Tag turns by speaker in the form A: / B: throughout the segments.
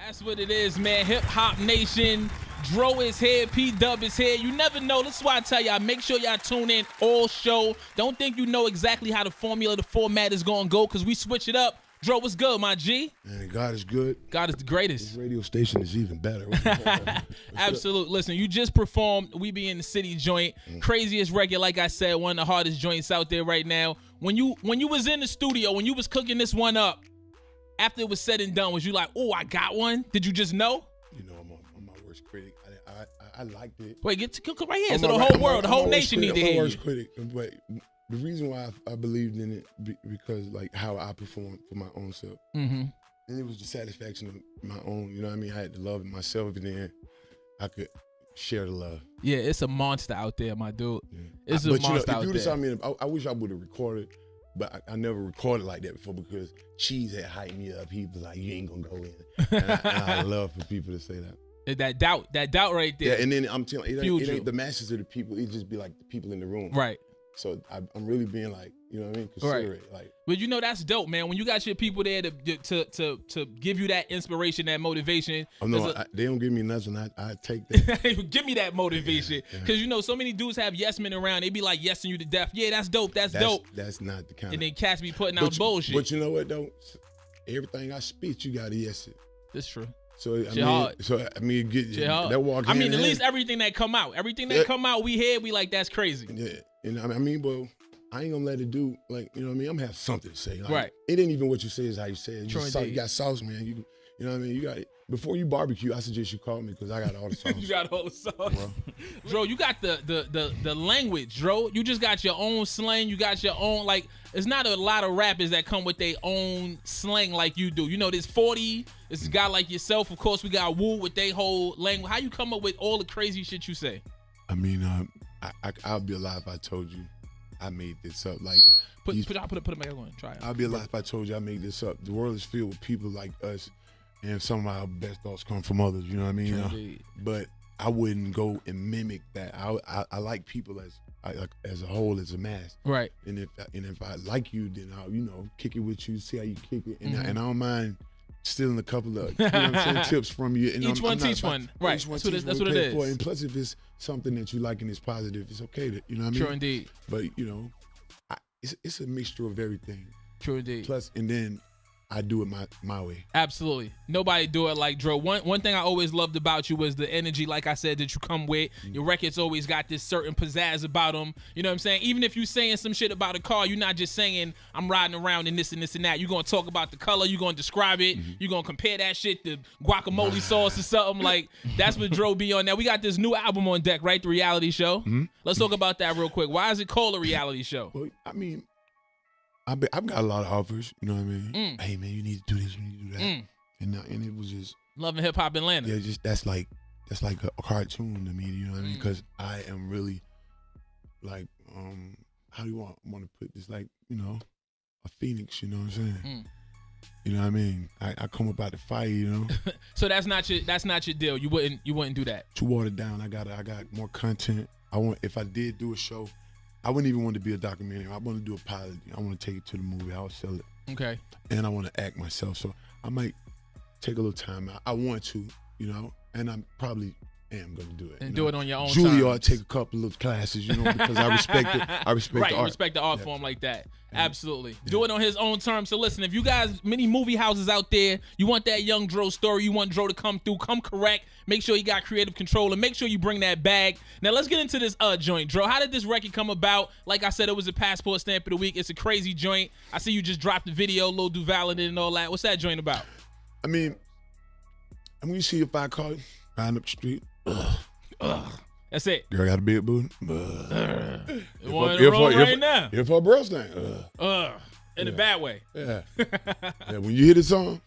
A: That's what it is, man. Hip Hop Nation. Dro is here. P-Dub is here. You never know. That's why I tell y'all, make sure y'all tune in all show. Don't think you know exactly how the format is going to go because we switch it up. Dro, what's good, my G?
B: Man, God is good.
A: God is the greatest.
B: This radio station is even better.
A: Absolutely. Listen, you just performed We Be in the City joint. Craziest record, like I said, one of the hardest joints out there right now. When you was in the studio, when you was cooking this one up, after it was said and done, was you like, oh, I got one? Did you just know?
B: You know, I'm my worst critic. I liked it.
A: Wait, get to cook right here. So the whole world, the whole nation need to hear you.
B: I'm my worst critic. But the reason why I believed in it because like how I performed for my own self.
A: Mm-hmm.
B: And it was the satisfaction of my own, you know what I mean? I had to love myself and then I could share the love.
A: Yeah, it's a monster out there, my dude.
B: Yeah.
A: It's a monster out there.
B: I wish I would have recorded, but I never recorded like that before because Cheese had hyped me up. He was like, you ain't gonna go in. And I love for people to say that.
A: That doubt right there.
B: Yeah, and then I'm telling you, it ain't the masses of the people. It just be like the people in the room.
A: Right.
B: So I'm really being like, you know what I mean? Considerate. Like,
A: but you know that's dope, man. When you got your people there to give you that inspiration, that motivation.
B: They don't give me nothing. I take that.
A: Give me that motivation, because you know so many dudes have yes men around. They be like yesing you to death. Yeah, that's dope. That's dope.
B: That's not the kind.
A: And then cats be putting out bullshit.
B: But you know what though? Everything I spit, you gotta yes it.
A: That's true.
B: So
A: get
B: that walk.
A: I mean, at least everything that come out, we hear, we like that's crazy.
B: Yeah, and I mean, well, I ain't gonna let it do like, you know what I mean. I'm gonna have something to say. Like,
A: right.
B: It ain't even what you say is how you say it. You got sauce, man. You know what I mean. You got it. Before you barbecue, I suggest you call me because I got all the sauce.
A: You got all the sauce. Dro, you got the language, Dro. You just got your own slang. You got your own, like, it's not a lot of rappers that come with their own slang like you do. You know, there's 40, it's a guy like yourself. Of course, we got Woo with their whole language. How you come up with all the crazy shit you say?
B: I mean, I'll be alive if I told you I made this up. Like,
A: put it back on. Try it.
B: I'll be alive if I told you I made this up. The world is filled with people like us. And some of our best thoughts come from others, you know what I mean? But I wouldn't go and mimic that. I like people as a whole, as a mass.
A: Right.
B: And if I like you, then I'll kick it with you, see how you kick it, and I don't mind stealing a couple of tips from you. And
A: each one teach one. Right. That's what it is.
B: And plus, if it's something that you like and it's positive, it's okay to, you know what I mean?
A: True indeed.
B: But it's a mixture of everything.
A: True indeed.
B: Plus, and then I do it my way.
A: Absolutely. Nobody do it like Dro. One thing I always loved about you was the energy, like I said, that you come with. Your records always got this certain pizzazz about them. You know what I'm saying? Even if you're saying some shit about a car, you're not just saying, I'm riding around in this and this and that. You're going to talk about the color. You're going to describe it. You're going to compare that shit to guacamole sauce or something. Like, that's what Dro be on now. We got this new album on deck, right? The reality show. Let's talk about that real quick. Why is it called a reality show?
B: Well, I mean, I've got a lot of offers, you know what I mean? Hey, man, you need to do this, you need to do that. And it was just...
A: Love and Hip Hop Atlanta.
B: Yeah, just that's like a cartoon to me, you know what I mean? Because I am really, like, how do you want to put this? Like, a phoenix, you know what I'm saying? You know what I mean? I come up out the fire, you know?
A: So that's not your deal. You wouldn't do that?
B: Too watered down. I got more content. If I did do a show, I wouldn't even want to be a documentary. I want to do a pilot. I want to take it to the movie. I'll sell it.
A: Okay.
B: And I want to act myself. So I might take a little time out. I want to, and I probably am going to do it.
A: And do it on your own
B: Juilliard, take a couple of classes, because I respect it. I respect
A: the art.
B: You
A: respect the art form like that. Absolutely. Yeah. Do it on his own terms. So listen, if you guys, many movie houses out there, you want that young Dro story, you want Dro to come through, come correct, make sure you got creative control, and make sure you bring that bag. Now let's get into this joint. Dro, how did this record come about? Like I said, it was a passport stamp of the week. It's a crazy joint. I see you just dropped the video, Lil Duval in it and all that. What's that joint about?
B: I mean, you see a fire car riding up the street.
A: That's it.
B: Girl got a big booty.
A: One in the room right now.
B: If her breast thing.
A: In a bad way.
B: Yeah. When you hear the song,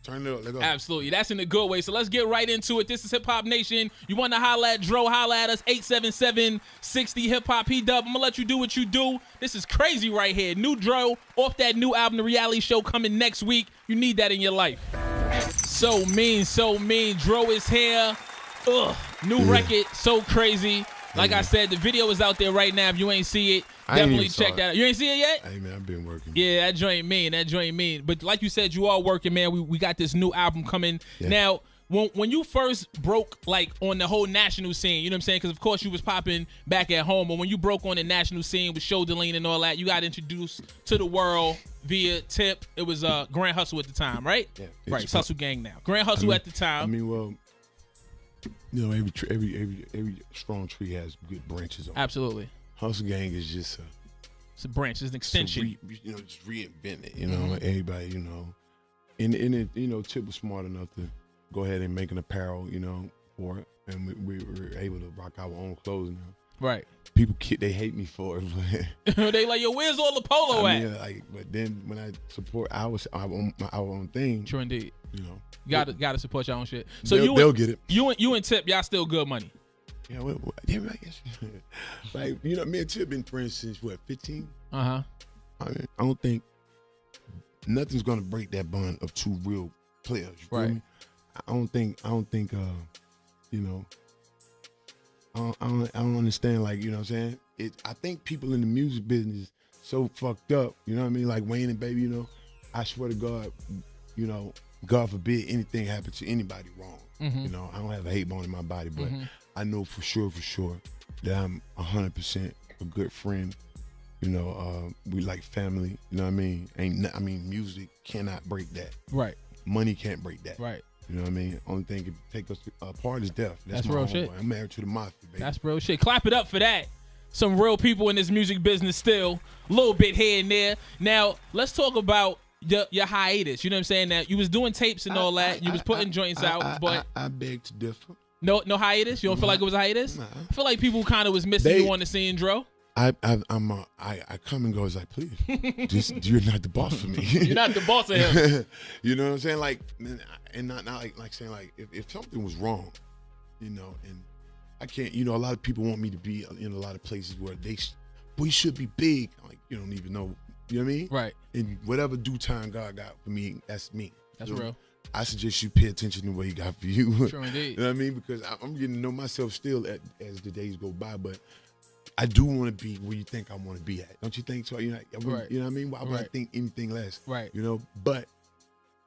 B: turn it up. Let go.
A: Absolutely. That's in a good way. So let's get right into it. This is Hip Hop Nation. You want to holla at Dro, holla at us, 877-60 Hip Hop P-Dub. I'm going to let you do what you do. This is crazy right here. New Dro off that new album, The Reality Show, coming next week. You need that in your life. So mean. Dro is here. New record, so crazy. Like I said, the video is out there right now. If you ain't see it, Definitely check that out. You ain't see it yet?
B: Hey man, I've been working.
A: Yeah, that joint mean. But like you said, you are working, man. We got this new album coming. Yeah. Now, when you first broke like on the whole national scene, you know what I'm saying? Because of course you was popping back at home, but when you broke on the national scene with Shoulder Lean and all that, you got introduced to the world via Tip. It was Grand Hustle at the time, right?
B: Yeah.
A: Right, Hustle Gang now. Grand Hustle at the time.
B: I mean, well, you know, every strong tree has good branches on it.
A: Absolutely.
B: Hustle Gang is just
A: it's a branch, it's an extension.
B: Just reinvent it. You know, everybody, you know, and it, you know, Tip was smart enough to go ahead and make an apparel, you know, for it, and we were able to rock our own clothes now.
A: Right.
B: People they hate me for it, but
A: they like, yo, where's all the polo at?
B: Like, but then when I support our own thing,
A: true indeed.
B: You know,
A: gotta support your own shit. So
B: they'll get it.
A: You and Tip, y'all still good money.
B: Yeah, like you know, me and Tip been friends since what 15.
A: I
B: mean, I don't think nothing's gonna break that bond of two real players. You feel me? I don't think you know, I don't understand, like, you know what I'm saying? I think people in the music business so fucked up, you know what I mean? Like Wayne and Baby, you know, I swear to God, you know, God forbid anything happen to anybody wrong. You know, I don't have a hate bone in my body, but I know for sure that I'm 100% a good friend. You know, we like family, you know what I mean? Music cannot break that.
A: Right.
B: Money can't break that.
A: Right.
B: You know what I mean? Only thing that can take us apart is death.
A: That's real shit.
B: I'm married to the mafia, baby.
A: That's real shit. Clap it up for that. Some real people in this music business still. A little bit here and there. Now, let's talk about your hiatus. You know what I'm saying? That you was doing tapes and all that. You was putting joints out, but
B: I beg to differ.
A: No hiatus? You don't feel like it was a hiatus?
B: Nah.
A: I feel like people kind of was missing you on the scene, Dro.
B: I come and go as I please. You're not the boss for me.
A: You're not the boss of him.
B: You know what I'm saying? Like, and not like saying like if something was wrong, you know, and I can't. You know, a lot of people want me to be in a lot of places where we should be big. Like, you don't even know. You know what I mean?
A: Right.
B: And whatever due time God got for me, that's me.
A: That's real.
B: I suggest you pay attention to what He got for you.
A: True indeed.
B: You know what I mean? Because I'm getting to know myself still as the days go by, but I do want to be where you think I want to be at. Don't you think so? You know,
A: right.
B: You know what I mean? Why would I think anything less?
A: Right.
B: You know, but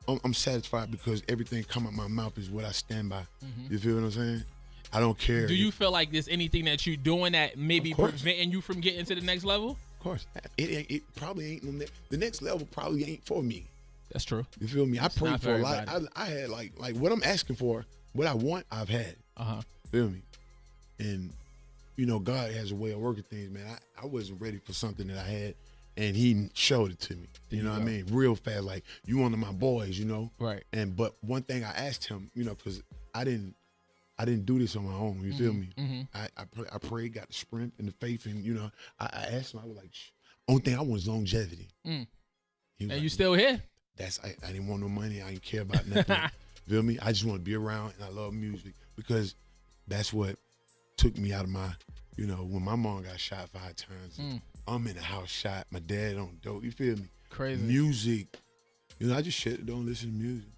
B: I'm satisfied because everything come out my mouth is what I stand by. You feel what I'm saying? I don't care.
A: Do you feel like there's anything that you're doing that maybe preventing you from getting to the next level?
B: Of course. It probably ain't. The next level probably ain't for me.
A: That's true.
B: You feel me? I prayed for a lot. I had like what I'm asking for, what I want, I've had. Feel me? And you know, God has a way of working things, man. I wasn't ready for something that I had, and He showed it to me. You know what I mean? Real fast, like, you one of my boys, you know?
A: Right.
B: But one thing I asked Him, you know, because I didn't do this on my own, you feel me? I prayed, got the strength and the faith, and, you know, I asked Him, I was like, only thing I want is longevity.
A: And
B: like,
A: you still here?
B: I didn't want no money. I didn't care about nothing. Feel me? I just want to be around, and I love music because that's what took me out of my, you know, when my mom got shot 5 times, I'm in the house shot, my dad on dope, you feel me?
A: Crazy.
B: Music, you know, I just don't listen to music.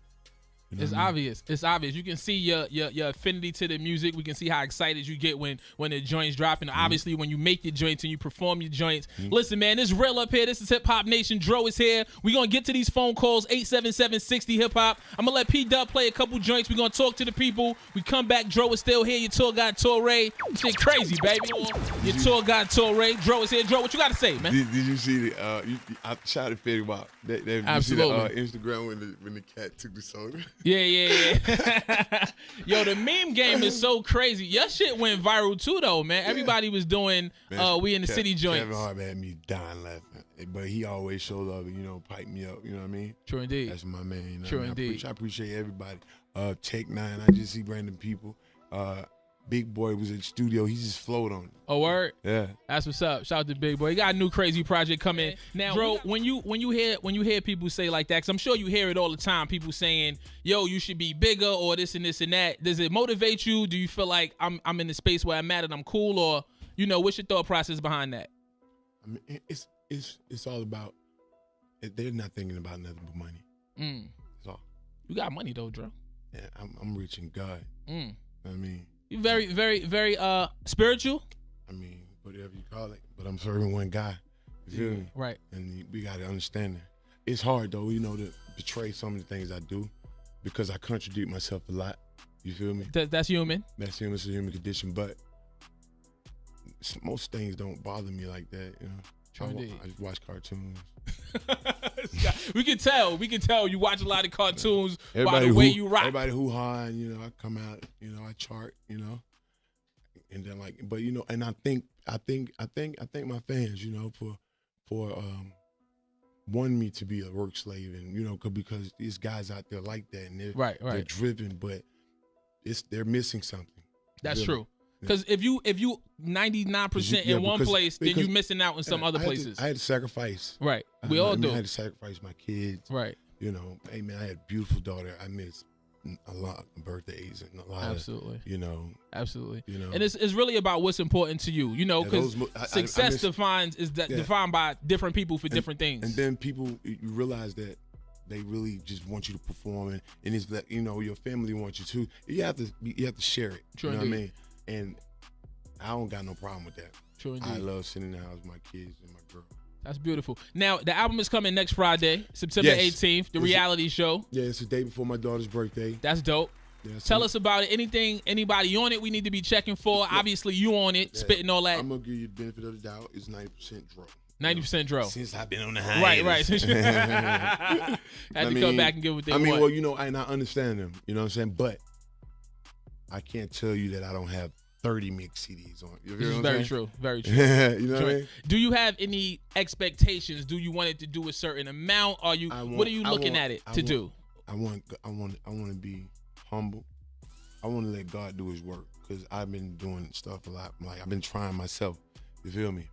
B: You know
A: it's obvious. It's obvious. You can see your affinity to the music. We can see how excited you get when the joints drop. And obviously, when you make your joints and you perform your joints. Listen, man, this is real up here. This is Hip Hop Nation. Dro is here. We're going to get to these phone calls, 877-60 Hip Hop. I'm going to let P-Dub play a couple joints. We're going to talk to the people. We come back. Dro is still here. Your tour guide, Torre. Shit crazy, baby. Your tour guide, Torre. Dro is here. Dro, what you got to say, man?
B: Did you see I shot it Fetty Wap.
A: Absolutely.
B: You see the Instagram when the cat took the soda?
A: Yeah. Yo, the meme game is so crazy. Your shit went viral too, though, man. Everybody was doing We in the City joints.
B: Kevin Hart had me dying laughing, but he always showed up and, you know, pipe me up. You know what I mean?
A: True indeed.
B: That's my man. You know
A: True indeed.
B: I appreciate everybody. Tech 9, I just see random people. Big Boy was in the studio. He just flowed on it.
A: Oh, word?
B: Yeah.
A: That's what's up. Shout out to Big Boy. He got a new crazy project coming. Now, bro, when you hear people say like that, because I'm sure you hear it all the time, people saying, yo, you should be bigger or this and this and that. Does it motivate you? Do you feel like I'm in the space where I'm at and I'm cool? Or, you know, what's your thought process behind that?
B: I mean, it's all about, they're not thinking about nothing but money. That's all.
A: You got money though, Dro.
B: Yeah, I'm reaching God. You know what I mean?
A: You very, very, very spiritual.
B: I mean, whatever you call it, but I'm serving one guy. You feel me?
A: Right.
B: And we got to understand that. It's hard though, to betray some of the things I do because I contradict myself a lot. You feel me?
A: That's human.
B: That's human. It's a human condition, but most things don't bother me like that. I just watch cartoons.
A: We can tell. You watch a lot of cartoons by the way you rock.
B: Everybody hoo-ha, and I come out, I chart, and then but and I thank my fans, for wanting me to be a work slave, and because these guys out there like that, and they're driven, but they're missing something.
A: That's true. Because if you 99% in one place, then you're missing out in some other places.
B: I had to sacrifice.
A: Right. We all do.
B: I had to sacrifice my kids.
A: Right.
B: Hey man, I had a beautiful daughter. I missed a lot of birthdays and a lot
A: Absolutely.
B: of,
A: Absolutely. And it's really about what's important to you, because success defined by different people for different things.
B: And then people, you realize that they really just want you to perform, and it's that, your family wants you to. You have to share it.
A: True,
B: you know what I mean? And I don't got no problem with that.
A: True indeed.
B: I love sitting in the house with my kids and my girl.
A: That's beautiful. Now, the album is coming next Friday, September 18th, the reality show.
B: Yeah, it's the day before my daughter's birthday.
A: That's dope. Yeah, Tell us about it. Anybody on it we need to be checking for? Yeah. Obviously, you on it, spitting all that.
B: I'm going to give you the benefit of the doubt. It's 90% dro.
A: 90% dro.
B: Since I've been on the hiatus.
A: Right. Had to come back and give what they want.
B: And I understand them. You know what I'm saying? But I can't tell you that I don't have 30 mix CDs on. You know
A: very true. Very true.
B: You know what I mean?
A: Do you have any expectations? Do you want it to do a certain amount? What are you looking at it to do?
B: I want to be humble. I want to let God do his work, because I've been doing stuff a lot. Like, I've been trying myself. You feel me?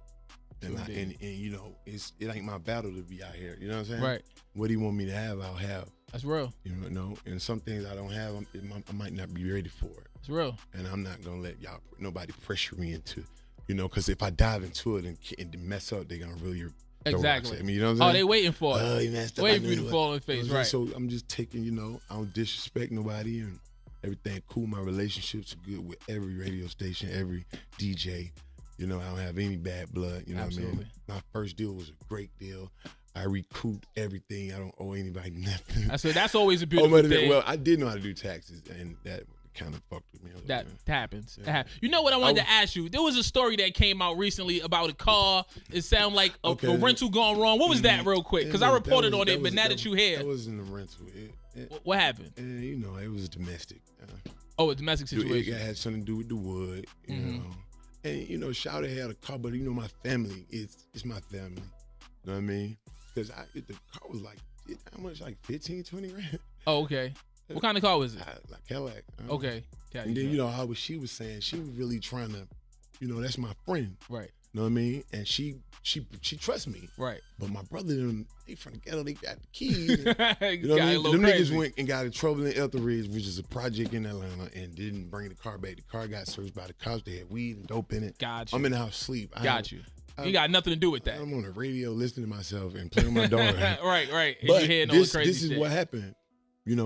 B: And it ain't my battle to be out here. You know what I'm saying?
A: Right.
B: What do you want me to have? I'll have.
A: That's real.
B: And some things I don't have, I might not be ready for it.
A: It's real.
B: And I'm not gonna let nobody pressure me into, because if I dive into it and mess up, they're gonna really
A: exactly.
B: I mean, you know what I'm saying?
A: Oh, they waiting for it. Waiting for you to fall in the face, right?
B: So I'm just taking, I don't disrespect nobody, and everything cool. My relationships are good with every radio station, every DJ. I don't have any bad blood. You know
A: Absolutely.
B: what I mean? My first deal was a great deal. I recouped everything. I don't owe anybody nothing.
A: So that's always a beautiful thing.
B: Well, I did know how to do taxes, and that kind of fucked with me.
A: That happens. Yeah. You know what I wanted to ask you? There was a story that came out recently about a car. It sounded like a rental gone wrong. What was that, real quick? Because I reported on it, but now that you here.
B: That wasn't a rental.
A: What happened?
B: It was domestic.
A: A domestic situation.
B: It had something to do with the wood, you know. And, Shawty had a car, but, my family, it's my family. You know what I mean? Because the car was like, how much? Like 15, 20 grand?
A: Oh, okay. What kind of car was it?
B: Like Cadillac.
A: Okay.
B: And then, how she was saying, she was really trying to, that's my friend.
A: Right.
B: You know what I mean? And she trusts me.
A: Right.
B: But my brother, they from the ghetto, they got the keys. You know what I mean?
A: Them
B: niggas went and got in trouble in Etheridge, which is a project in Atlanta, and didn't bring the car back. The car got searched by the cops. They had weed and dope in it.
A: Got you.
B: I'm in the house asleep.
A: Got you. You got nothing to do with that.
B: I'm on the radio listening to myself and playing with my daughter.
A: Right. And
B: but
A: you hearing all the crazy
B: this is
A: shit.
B: what happened.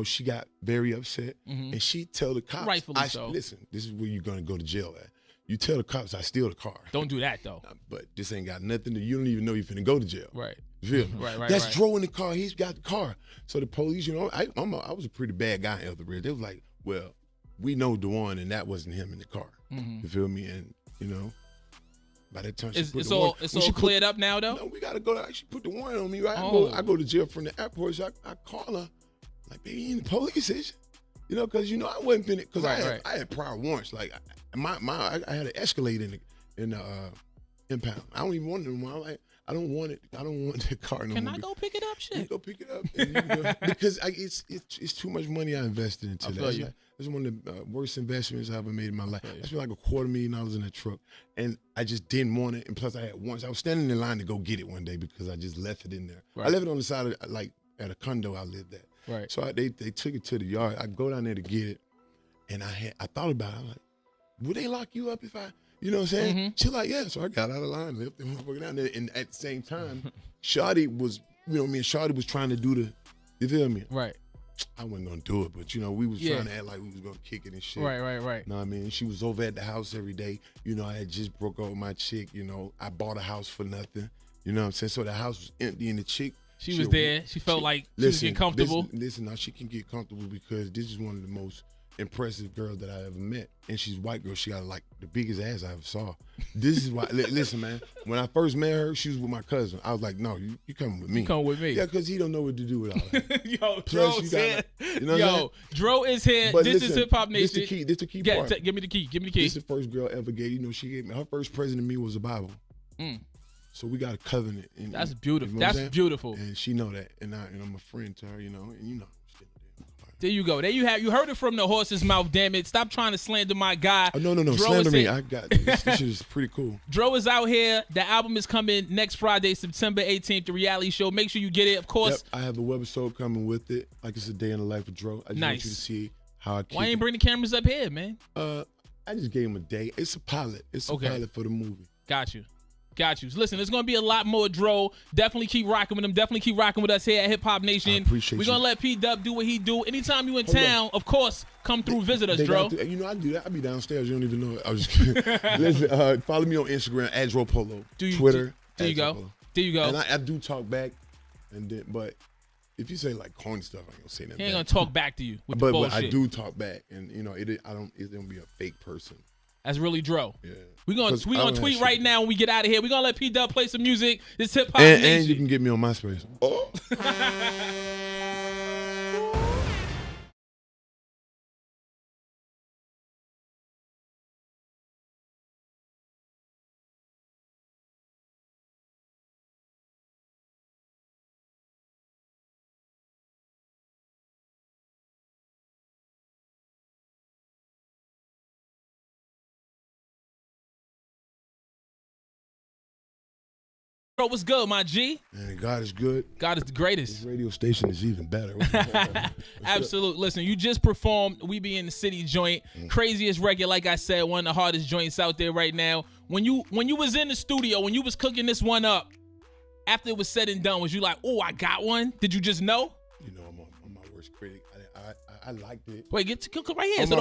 B: She got very upset, and she tell the cops,
A: rightfully so.
B: Listen, this is where you're going to go to jail at. You tell the cops I steal the car.
A: Don't do that, though.
B: But this ain't got nothing to, you don't even know you're finna go to jail.
A: Right.
B: You feel me?
A: Right.
B: That's Dro in the car. He's got the car. So the police, I was a pretty bad guy in Etheridge. They was like, well, we know DeJuan, and that wasn't him in the car. You feel me? And, by that time,
A: it's all cleared up now, though?
B: No, we got to go. She put the warrant on me, right? I go to jail from the airport. So I call her, like, baby, you in the police station? Because, I wasn't finna, because I had prior warrants. Like, I had an Escalade in the impound. I don't even want it anymore. I'm like, I don't want it. I don't want the car no more.
A: Can I go pick it up? Shit.
B: Go pick it up. And because it's too much money I invested into that. That's one of the worst investments I ever made in my life. I spent like $250,000 in a truck, and I just didn't want it. And plus, I was standing in line to go get it one day because I just left it in there. Right. I left it on the side of at a condo I lived at.
A: Right.
B: So they took it to the yard. I go down there to get it, and I thought about it. I'm like, would they lock you up if I? You know what I'm saying? She's like, yeah. So I got out of line, left the motherfucker down there, and at the same time, Shawty was, me and Shawty was trying to do you feel me?
A: Right.
B: I wasn't gonna do it, but you know, we was trying to act like we was gonna kick it and shit.
A: Right.
B: You know what I mean? She was over at the house every day. You know, I had just broke up with my chick. You know, I bought a house for nothing. You know what I'm saying? So the house was empty, and the chick.
A: She was there. She felt like she was getting comfortable.
B: Listen, now she can get comfortable because this is one of the most impressive girls that I ever met, and she's a white girl. She got like the biggest ass I ever saw. This is why. Listen, man. When I first met her, she was with my cousin. I was like, no, you coming with me.
A: You come with me.
B: Yeah, because he don't know what to do with all that.
A: Yo, Dro's here.
B: You know
A: Yo, Dro is here.
B: But
A: this
B: listen,
A: is Hip Hop Nation.
B: This the key part.
A: Give me the key. Give me the key.
B: This is the first girl ever gave. You know, she gave me her first present to me was a Bible. So we got a covenant. And,
A: that's beautiful.
B: You know
A: That's beautiful.
B: And she know that, and I'm a friend to her. You know, and you know.
A: There you go. There you have. You heard it from the horse's mouth. Damn it! Stop trying to slander my guy.
B: Oh, no. Slander me. I got this. This shit is pretty cool.
A: Dro is out here. The album is coming next Friday, September 18th. The reality show. Make sure you get it. Of course.
B: Yep, I have a webisode coming with it. Like it's a day in the life of Dro. I just want you to see how I keep.
A: Why ain't bring the cameras up here, man?
B: I just gave him a day. It's a pilot. It's a pilot for the movie.
A: Got you. Listen, there's going to be a lot more Dro. Definitely keep rocking with him. Definitely keep rocking with us here at Hip Hop Nation.
B: I appreciate
A: We're going to let P-Dub do what he do. Anytime you in town, of course, come through, visit us, Dro.
B: You know, I do that. I be downstairs. You don't even know it. I was just kidding. Listen, follow me on Instagram, @DroPolo. Twitter.
A: There you go. There you go.
B: And I do talk back, but if you say like corny stuff, I ain't gonna say that.
A: He ain't gonna talk back to you with the bullshit.
B: But I do talk back, and you know, it don't be a fake person.
A: That's really Dro.
B: Yeah.
A: We gonna tweet right now when we get out of here. We gonna let P-Dub play some music. This Hip Hop Nation.
B: And you can get me on MySpace. Oh.
A: Bro, what's good, my G?
B: Man, God is good.
A: God is the greatest.
B: This radio station is even better.
A: Absolute. Listen, you just performed We Be in the City joint. Craziest record, like I said, one of the hardest joints out there right now. When you was in the studio, when you was cooking this one up, after it was said and done, was you like, oh, I got one? Did you just know?
B: You know, I'm my worst critic. I liked it.
A: Wait, get to cook right here.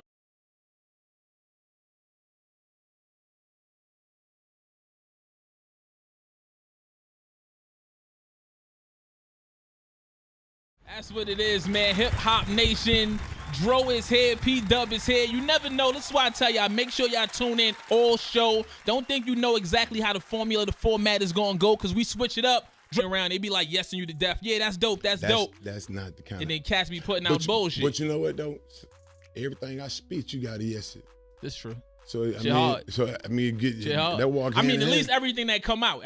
A: That's what it is, man. Hip Hop Nation. Dro is here. P-Dub is here. You never know. This is why I tell y'all, make sure y'all tune in all show. Don't think you know exactly how the format is going to go, because we switch it up. Around, they be like yesing you to death. Yeah, that's dope. That's dope.
B: That's not the kind.
A: And then cats be putting out bullshit.
B: But you know what though? Everything I spit, you gotta yes it.
A: That's true.
B: So I mean, get that walk.
A: I mean, at least everything that come out,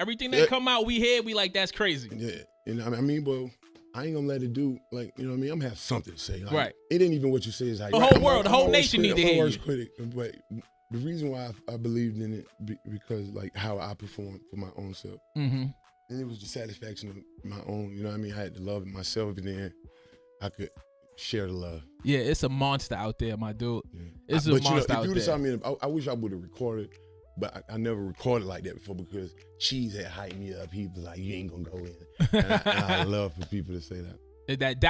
A: come out, we hear, we like that's crazy.
B: Yeah, and I mean, well, I ain't gonna let it do like, you know what I mean. I'm gonna have something to say. Like,
A: right.
B: It ain't even what you say is how
A: the whole world, the whole nation need to hear you.
B: Critic, but the reason why I believed in it because like how I performed for my own self.
A: Mm-hmm.
B: And it was the satisfaction of my own, you know what I mean? I had to love myself, and then I could share the love.
A: Yeah, it's a monster out there, my dude. Yeah. It's a monster out there.
B: If you saw me, I wish I would have recorded, but I never recorded like that before because Cheese had hyped me up. He was like, you ain't gonna go in. And I love for people to say that.
A: That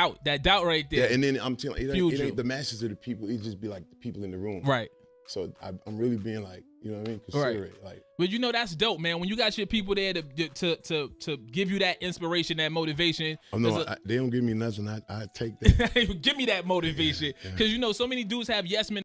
A: doubt right there.
B: Yeah, and then I'm telling you, it ain't the masses of the people. It just be like the people in the room.
A: Right.
B: So I'm really being like, you know what I mean? Considerate. Like,
A: but you know that's dope, man. When you got your people there to give you that inspiration, that motivation.
B: Oh no, they don't give me nothing. I take that.
A: Give me that motivation, because you know so many dudes have yes men.